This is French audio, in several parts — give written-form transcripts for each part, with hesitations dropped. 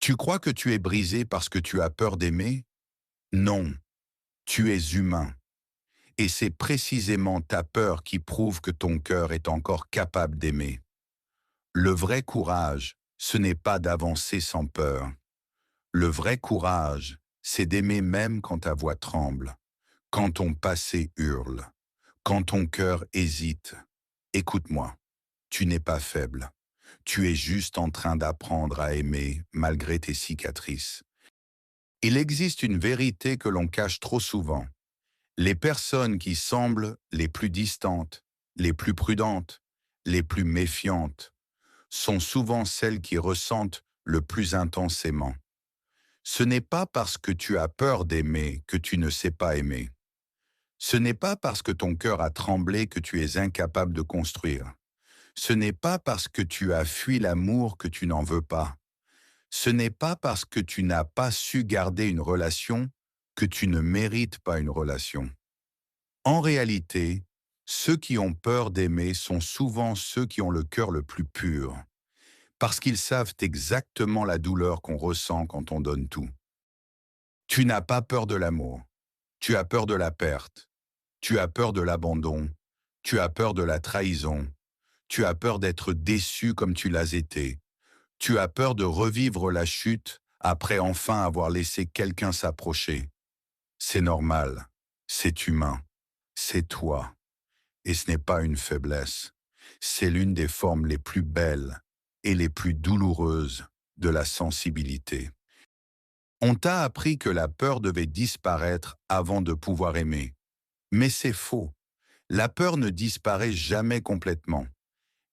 Tu crois que tu es brisé parce que tu as peur d'aimer? Non, tu es humain. Et c'est précisément ta peur qui prouve que ton cœur est encore capable d'aimer. Le vrai courage, ce n'est pas d'avancer sans peur. Le vrai courage, c'est d'aimer même quand ta voix tremble, quand ton passé hurle, quand ton cœur hésite. Écoute-moi, tu n'es pas faible. Tu es juste en train d'apprendre à aimer malgré tes cicatrices. Il existe une vérité que l'on cache trop souvent. Les personnes qui semblent les plus distantes, les plus prudentes, les plus méfiantes, sont souvent celles qui ressentent le plus intensément. Ce n'est pas parce que tu as peur d'aimer que tu ne sais pas aimer. Ce n'est pas parce que ton cœur a tremblé que tu es incapable de construire. Ce n'est pas parce que tu as fui l'amour que tu n'en veux pas. Ce n'est pas parce que tu n'as pas su garder une relation que tu ne mérites pas une relation. En réalité, ceux qui ont peur d'aimer sont souvent ceux qui ont le cœur le plus pur, parce qu'ils savent exactement la douleur qu'on ressent quand on donne tout. Tu n'as pas peur de l'amour, tu as peur de la perte, tu as peur de l'abandon, tu as peur de la trahison, tu as peur d'être déçu comme tu l'as été, tu as peur de revivre la chute après enfin avoir laissé quelqu'un s'approcher. C'est normal, c'est humain, c'est toi. Et ce n'est pas une faiblesse. C'est l'une des formes les plus belles et les plus douloureuses de la sensibilité. On t'a appris que la peur devait disparaître avant de pouvoir aimer. Mais c'est faux. La peur ne disparaît jamais complètement.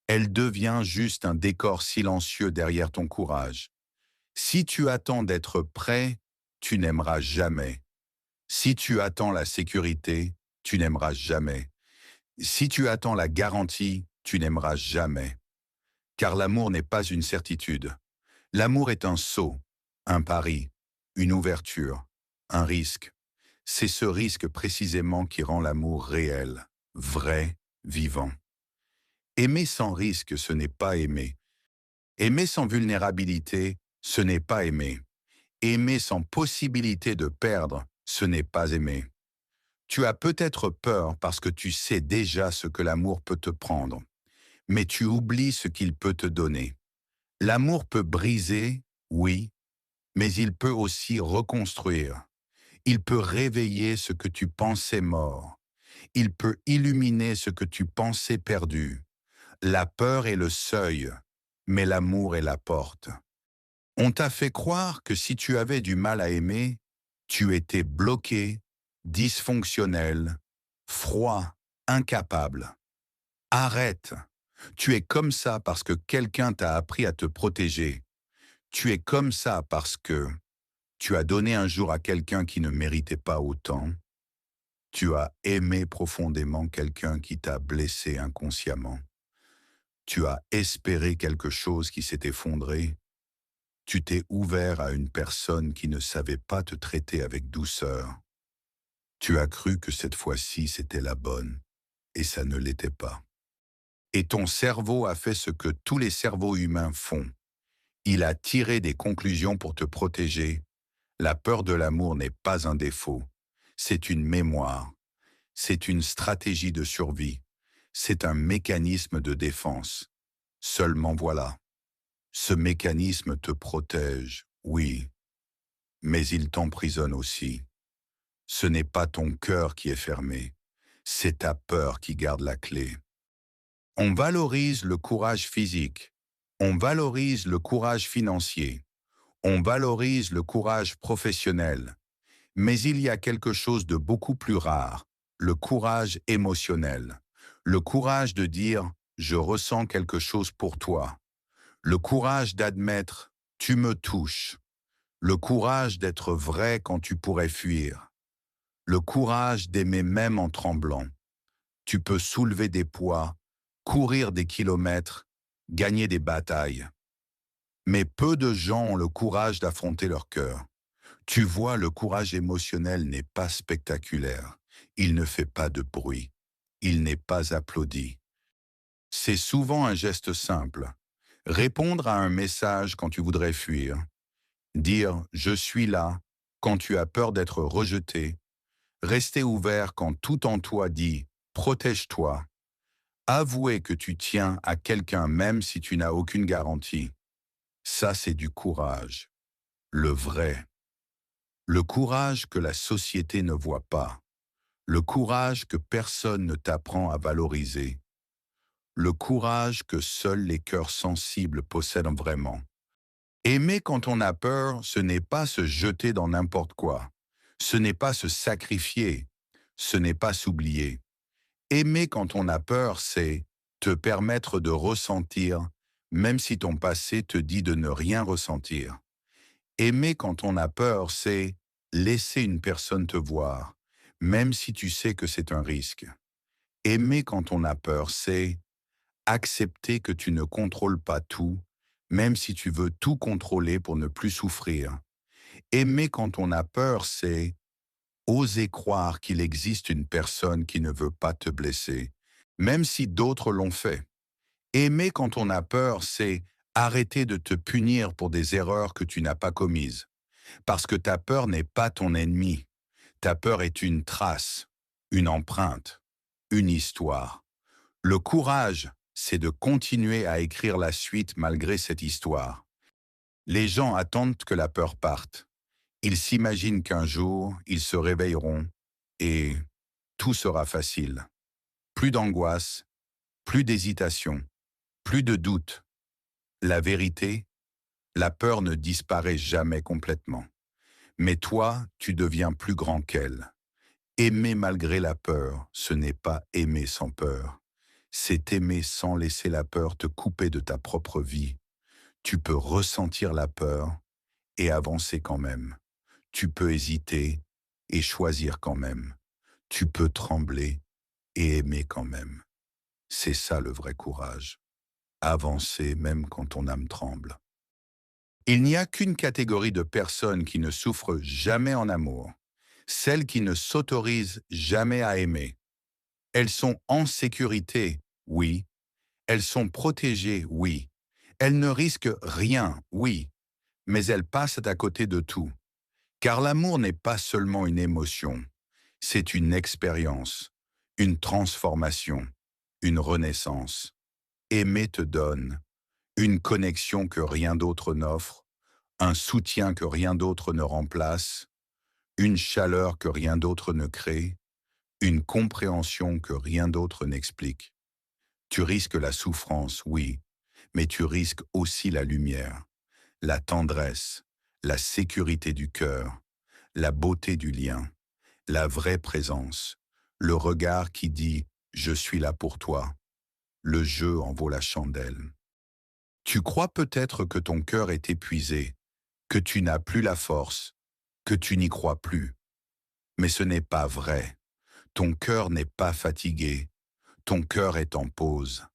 Elle devient juste un décor silencieux derrière ton courage. Si tu attends d'être prêt, tu n'aimeras jamais. Si tu attends la sécurité, tu n'aimeras jamais. Si tu attends la garantie, tu n'aimeras jamais. Car l'amour n'est pas une certitude. L'amour est un saut, un pari, une ouverture, un risque. C'est ce risque précisément qui rend l'amour réel, vrai, vivant. Aimer sans risque, ce n'est pas aimer. Aimer sans vulnérabilité, ce n'est pas aimer. Aimer sans possibilité de perdre, ce n'est pas aimer. Tu as peut-être peur parce que tu sais déjà ce que l'amour peut te prendre, mais tu oublies ce qu'il peut te donner. L'amour peut briser, oui, mais il peut aussi reconstruire. Il peut réveiller ce que tu pensais mort. Il peut illuminer ce que tu pensais perdu. La peur est le seuil, mais l'amour est la porte. On t'a fait croire que si tu avais du mal à aimer, tu étais bloqué, dysfonctionnel, froid, incapable. Arrête. Tu es comme ça parce que quelqu'un t'a appris à te protéger. Tu es comme ça parce que tu as donné un jour à quelqu'un qui ne méritait pas autant. Tu as aimé profondément quelqu'un qui t'a blessé inconsciemment. Tu as espéré quelque chose qui s'est effondré. Tu t'es ouvert à une personne qui ne savait pas te traiter avec douceur. Tu as cru que cette fois-ci c'était la bonne, et ça ne l'était pas. Et ton cerveau a fait ce que tous les cerveaux humains font. Il a tiré des conclusions pour te protéger. La peur de l'amour n'est pas un défaut. C'est une mémoire. C'est une stratégie de survie. C'est un mécanisme de défense. Seulement voilà. Ce mécanisme te protège, oui, mais il t'emprisonne aussi. Ce n'est pas ton cœur qui est fermé. C'est ta peur qui garde la clé. On valorise le courage physique. On valorise le courage financier. On valorise le courage professionnel. Mais il y a quelque chose de beaucoup plus rare, le courage émotionnel. Le courage de dire « je ressens quelque chose pour toi ». Le courage d'admettre « tu me touches ». Le courage d'être vrai quand tu pourrais fuir. Le courage d'aimer même en tremblant. Tu peux soulever des poids, courir des kilomètres, gagner des batailles. Mais peu de gens ont le courage d'affronter leur cœur. Tu vois, le courage émotionnel n'est pas spectaculaire. Il ne fait pas de bruit. Il n'est pas applaudi. C'est souvent un geste simple. Répondre à un message quand tu voudrais fuir. Dire « je suis là » quand tu as peur d'être rejeté. Rester ouvert quand tout en toi dit « protège-toi ». Avouer que tu tiens à quelqu'un même si tu n'as aucune garantie. Ça, c'est du courage. Le vrai. Le courage que la société ne voit pas. Le courage que personne ne t'apprend à valoriser. Le courage que seuls les cœurs sensibles possèdent vraiment. Aimer quand on a peur, ce n'est pas se jeter dans n'importe quoi. Ce n'est pas se sacrifier. Ce n'est pas s'oublier. Aimer quand on a peur, c'est te permettre de ressentir, même si ton passé te dit de ne rien ressentir. Aimer quand on a peur, c'est laisser une personne te voir, même si tu sais que c'est un risque. Aimer quand on a peur, c'est accepter que tu ne contrôles pas tout, même si tu veux tout contrôler pour ne plus souffrir. Aimer quand on a peur, c'est oser croire qu'il existe une personne qui ne veut pas te blesser, même si d'autres l'ont fait. Aimer quand on a peur, c'est arrêter de te punir pour des erreurs que tu n'as pas commises. Parce que ta peur n'est pas ton ennemi. Ta peur est une trace, une empreinte, une histoire. Le courage, c'est de continuer à écrire la suite malgré cette histoire. Les gens attendent que la peur parte. Ils s'imaginent qu'un jour, ils se réveilleront et tout sera facile. Plus d'angoisse, plus d'hésitation, plus de doute. La vérité, la peur ne disparaît jamais complètement. Mais toi, tu deviens plus grand qu'elle. Aimer malgré la peur, ce n'est pas aimer sans peur. C'est aimer sans laisser la peur te couper de ta propre vie. Tu peux ressentir la peur et avancer quand même. Tu peux hésiter et choisir quand même. Tu peux trembler et aimer quand même. C'est ça le vrai courage. Avancer même quand ton âme tremble. Il n'y a qu'une catégorie de personnes qui ne souffrent jamais en amour. Celles qui ne s'autorisent jamais à aimer. Elles sont en sécurité, oui. Elles sont protégées, oui. Elles ne risquent rien, oui. Mais elles passent à côté de tout. Car l'amour n'est pas seulement une émotion. C'est une expérience, une transformation, une renaissance. Aimer te donne une connexion que rien d'autre n'offre, un soutien que rien d'autre ne remplace, une chaleur que rien d'autre ne crée, une compréhension que rien d'autre n'explique. Tu risques la souffrance, oui, mais tu risques aussi la lumière, la tendresse, la sécurité du cœur, la beauté du lien, la vraie présence, le regard qui dit « je suis là pour toi », le jeu en vaut la chandelle. Tu crois peut-être que ton cœur est épuisé, que tu n'as plus la force, que tu n'y crois plus. Mais ce n'est pas vrai. Ton cœur n'est pas fatigué. Ton cœur est en pause.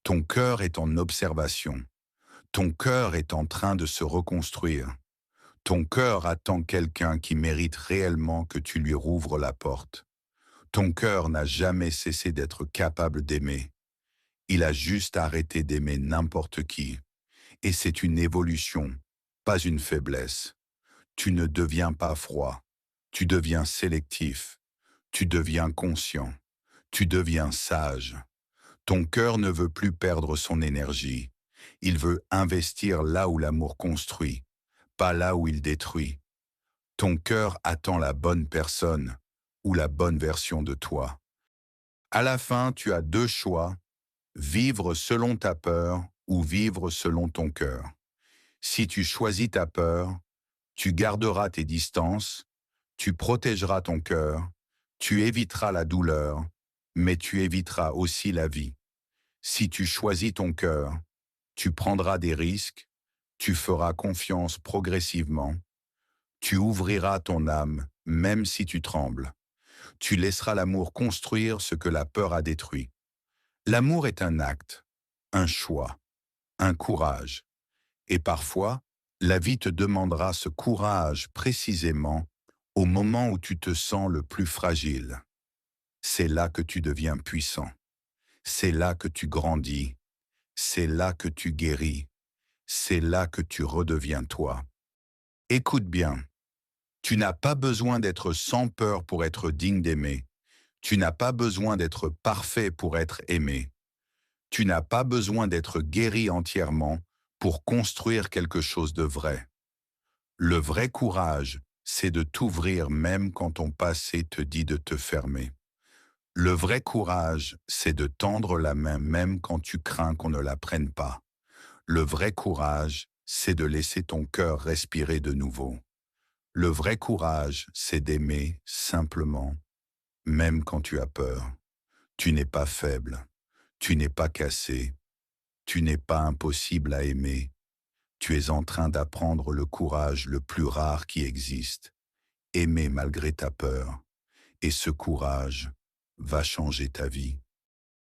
Ton cœur est en observation. Ton cœur est en train de se reconstruire. Ton cœur attend quelqu'un qui mérite réellement que tu lui rouvres la porte. Ton cœur n'a jamais cessé d'être capable d'aimer. Il a juste arrêté d'aimer n'importe qui. Et c'est une évolution, pas une faiblesse. Tu ne deviens pas froid. Tu deviens sélectif. Tu deviens conscient. Tu deviens sage. Ton cœur ne veut plus perdre son énergie. Il veut investir là où l'amour construit, pas là où il détruit. Ton cœur attend la bonne personne ou la bonne version de toi. À la fin, tu as deux choix, vivre selon ta peur ou vivre selon ton cœur. Si tu choisis ta peur, tu garderas tes distances, tu protégeras ton cœur, tu éviteras la douleur, mais tu éviteras aussi la vie. Si tu choisis ton cœur, tu prendras des risques, tu feras confiance progressivement, tu ouvriras ton âme même si tu trembles. Tu laisseras l'amour construire ce que la peur a détruit. L'amour est un acte, un choix, un courage. Et parfois, la vie te demandera ce courage précisément au moment où tu te sens le plus fragile. C'est là que tu deviens puissant. C'est là que tu grandis. C'est là que tu guéris. C'est là que tu redeviens toi. Écoute bien, tu n'as pas besoin d'être sans peur pour être digne d'aimer. Tu n'as pas besoin d'être parfait pour être aimé. Tu n'as pas besoin d'être guéri entièrement pour construire quelque chose de vrai. Le vrai courage, c'est de t'ouvrir même quand ton passé te dit de te fermer. Le vrai courage, c'est de tendre la main même quand tu crains qu'on ne la prenne pas. Le vrai courage, c'est de laisser ton cœur respirer de nouveau. Le vrai courage, c'est d'aimer simplement, même quand tu as peur. Tu n'es pas faible, tu n'es pas cassé, tu n'es pas impossible à aimer. Tu es en train d'apprendre le courage le plus rare qui existe. Aimer malgré ta peur. Et ce courage va changer ta vie.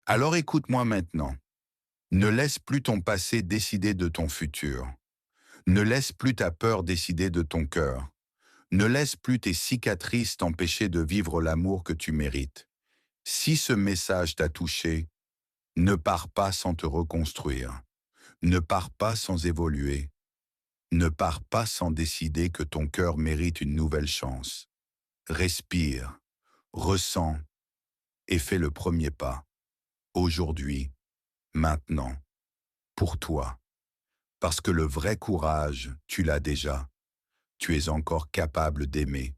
Alors écoute-moi maintenant. Ne laisse plus ton passé décider de ton futur. Ne laisse plus ta peur décider de ton cœur. Ne laisse plus tes cicatrices t'empêcher de vivre l'amour que tu mérites. Si ce message t'a touché, ne pars pas sans te reconstruire. Ne pars pas sans évoluer. Ne pars pas sans décider que ton cœur mérite une nouvelle chance. Respire, ressens et fais le premier pas. Aujourd'hui, maintenant, pour toi. Parce que le vrai courage, tu l'as déjà. Tu es encore capable d'aimer.